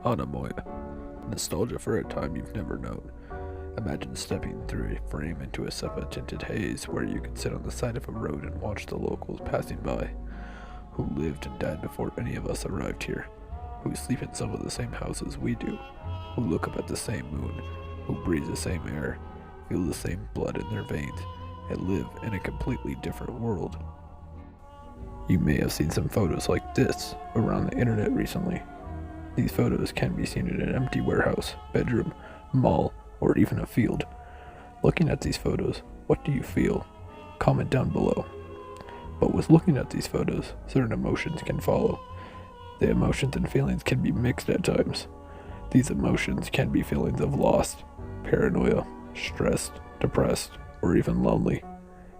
Anemoia. Nostalgia for a time you've never known. Imagine stepping through a frame into a sepia-tinted haze where you could sit on the side of a road and watch the locals passing by, who lived and died before any of us arrived here, who sleep in some of the same houses we do, who look up at the same moon, who breathe the same air, feel the same blood in their veins, and live in a completely different world. You may have seen some photos like this around the internet recently. These photos can be seen in an empty warehouse, bedroom, mall, or even a field. Looking at these photos, what do you feel? Comment down below. But with looking at these photos, certain emotions can follow. The emotions and feelings can be mixed at times. These emotions can be feelings of loss, paranoia, stressed, depressed, or even lonely.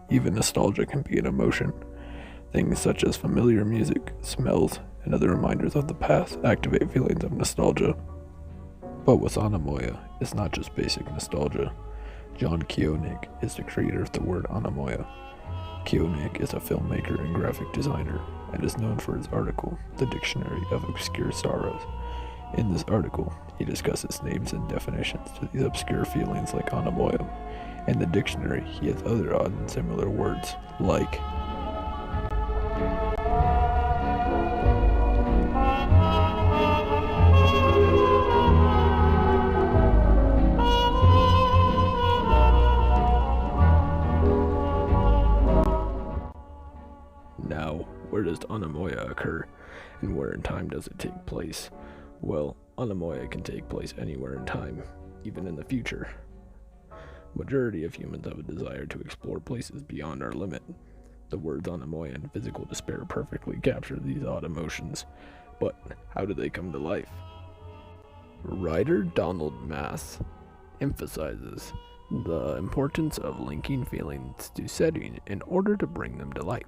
Even nostalgia can be an emotion. Things such as familiar music, smells, and other reminders of the past activate feelings of nostalgia. But with Anemoia, it's not just basic nostalgia. John Keonig is the creator of the word Anemoia. Keonig is a filmmaker and graphic designer, and is known for his article, The Dictionary of Obscure Sorrows. In this article, he discusses names and definitions to these obscure feelings like Anemoia. In the dictionary, he has other odd and similar words, like Now, where does Anemoia occur, and where in time does it take place? Well, Anemoia can take place anywhere in time, even in the future. Majority of humans have a desire to explore places beyond our limit. The words Anemoia and physical despair perfectly capture these odd emotions, but how do they come to life? Writer Donald Maass emphasizes the importance of linking feelings to setting in order to bring them to life.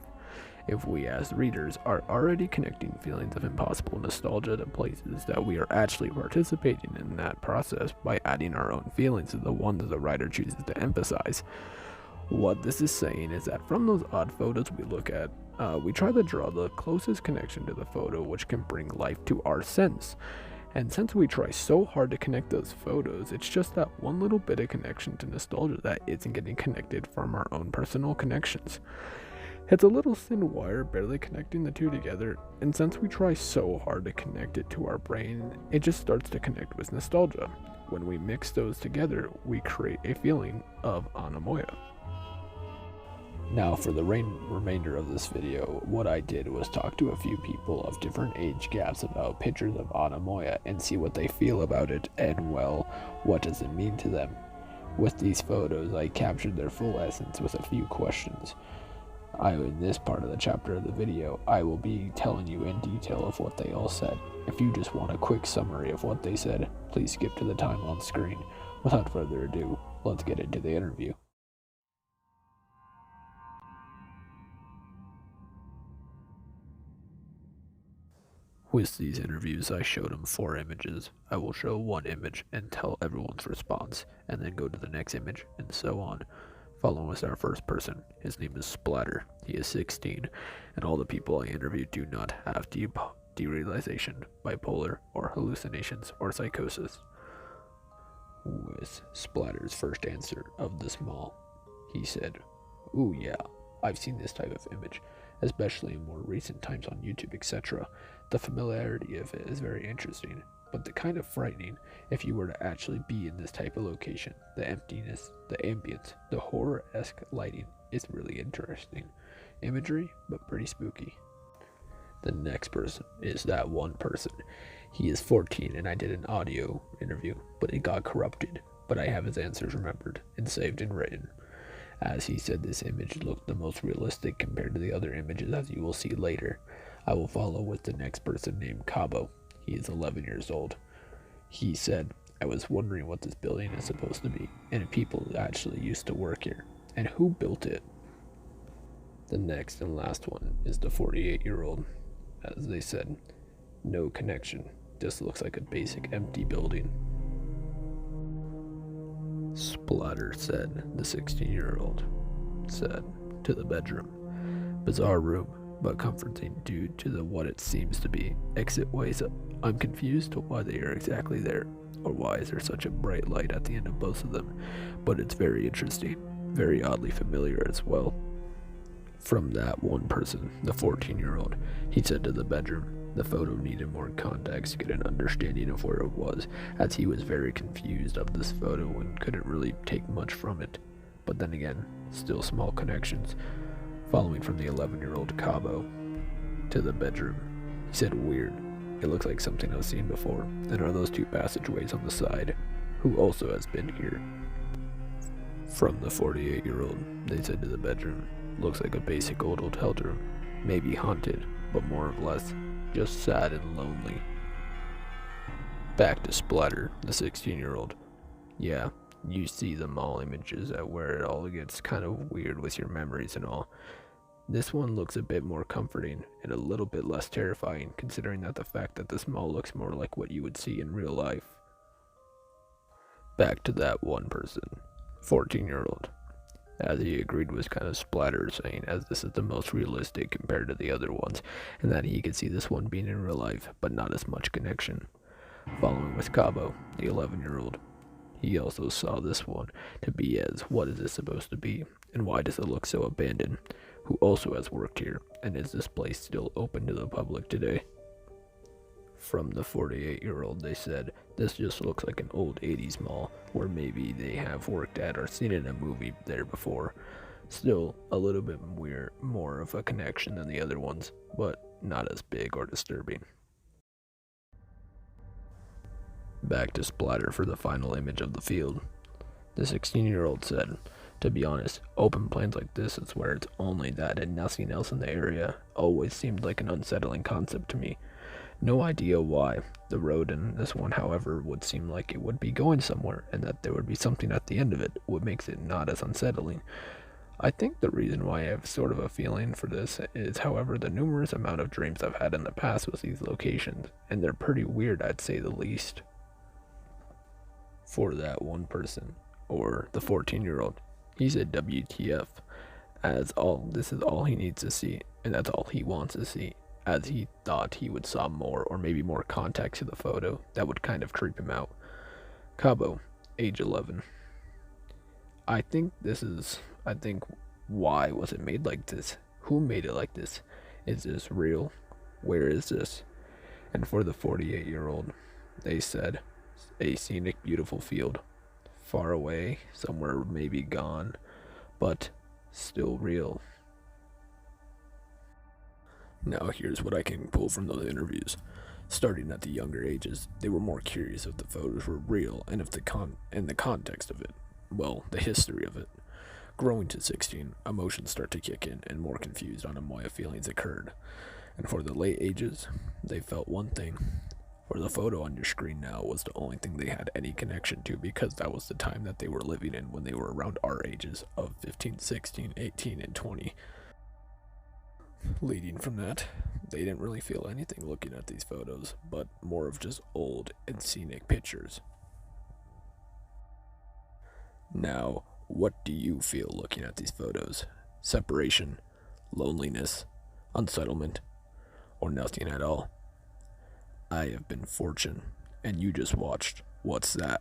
If we as readers are already connecting feelings of impossible nostalgia to places, that we are actually participating in that process by adding our own feelings to the ones the writer chooses to emphasize. What this is saying is that from those odd photos we look at, we try to draw the closest connection to the photo which can bring life to our sense. And since we try so hard to connect those photos, it's just that one little bit of connection to nostalgia that isn't getting connected from our own personal connections. It's a little thin wire barely connecting the two together, and since we try so hard to connect it to our brain, it just starts to connect with nostalgia. When we mix those together, we create a feeling of Anemoia. Now for the remainder of this video, what I did was talk to a few people of different age gaps about pictures of Anemoia and see what they feel about it, and well, what does it mean to them. With these photos, I captured their full essence with a few questions. In this part of the chapter of the video, I will be telling you in detail of what they all said. If you just want a quick summary of what they said, please skip to the time on screen. Without further ado, let's get into the interview. With these interviews, I showed them 4 images. I will show one image and tell everyone's response, and then go to the next image, and so on. Following with our first person. His name is Splatter. He is 16, and all the people I interviewed do not have derealization, bipolar, or hallucinations, or psychosis. With Splatter's first answer of the small, he said, "Ooh yeah, I've seen this type of image, especially in more recent times on YouTube, etc. The familiarity of it is very interesting, but the kind of frightening if you were to actually be in this type of location. The emptiness, the ambience, the horror-esque lighting is really interesting. Imagery, but pretty spooky." The next person is ThatOnePerson. He is 14 and I did an audio interview, but it got corrupted. But I have his answers remembered and saved and written. As he said, this image looked the most realistic compared to the other images, as you will see later. I will follow with the next person named Cabo. He is 11 years old. He said, "I was wondering what this building is supposed to be, and if people actually used to work here, and who built it." The next and last one is the 48-year-old. As they said, "No connection. This looks like a basic empty building." Splatter said, the 16-year-old said, "To the bedroom. Bizarre room, but comforting due to what it seems to be exit ways I'm confused to why they are exactly there, or why is there such a bright light at the end of both of them, but it's very interesting, very oddly familiar as well. From that one person, the 14-year-old, he said to the bedroom, the photo needed more context to get an understanding of where it was, as he was very confused of this photo and couldn't really take much from it. But then again, still small connections. Following from the 11-year-old Cabo to the bedroom, he said, weird. It looks like something I've seen before. And are those two passageways on the side? Who also has been here? From the 48-year-old, they said to the bedroom, looks like a basic old hotel room. Maybe haunted, but more or less just sad and lonely. Back to Splatter, the 16-year-old. Yeah, you see the mall images at where it all gets kind of weird with your memories and all. This one looks a bit more comforting and a little bit less terrifying, considering that the fact that this mall looks more like what you would see in real life. Back to that one person, 14-year-old. As he agreed with kind of Splatter, saying as this is the most realistic compared to the other ones, and that he could see this one being in real life, but not as much connection. Following with Cabo, the 11-year-old. He also saw this one to be as, what is this supposed to be, and why does it look so abandoned? Who also has worked here, and is this place still open to the public today? From the 48-year-old, they said, this just looks like an old 80s mall, where maybe they have worked at or seen in a movie there before. Still, a little bit weird, more of a connection than the other ones, but not as big or disturbing. Back to Splatter for the final image of the field. The 16-year-old said, to be honest, open plains like this is where it's only that and nothing else in the area always seemed like an unsettling concept to me. No idea why. The road in this one, however, would seem like it would be going somewhere, and that there would be something at the end of it, what makes it not as unsettling. I think the reason why I have sort of a feeling for this is, however, the numerous amount of dreams I've had in the past with these locations, and they're pretty weird, I'd say the least. For that one person, or the 14-year-old, he said WTF, as this is all he needs to see, and that's all he wants to see, as he thought he would saw more or maybe more context to the photo that would kind of creep him out. Cabo, age 11. I think why was it made like this? Who made it like this? Is this real? Where is this? And for the 48-year-old, they said, a scenic, beautiful field. Far away, somewhere maybe gone, but still real. Now here's what I can pull from those interviews. Starting at the younger ages, they were more curious if the photos were real and if the context of it, well, the history of it. Growing to 16, emotions start to kick in and more confused Anemoia feelings occurred. And for the late ages, they felt one thing. For the photo on your screen now was the only thing they had any connection to, because that was the time that they were living in when they were around our ages of 15, 16, 18, and 20. Leading from that, they didn't really feel anything looking at these photos, but more of just old and scenic pictures. Now, what do you feel looking at these photos? Separation, loneliness, unsettlement, or nothing at all? I have been Fortune, and you just watched What's That?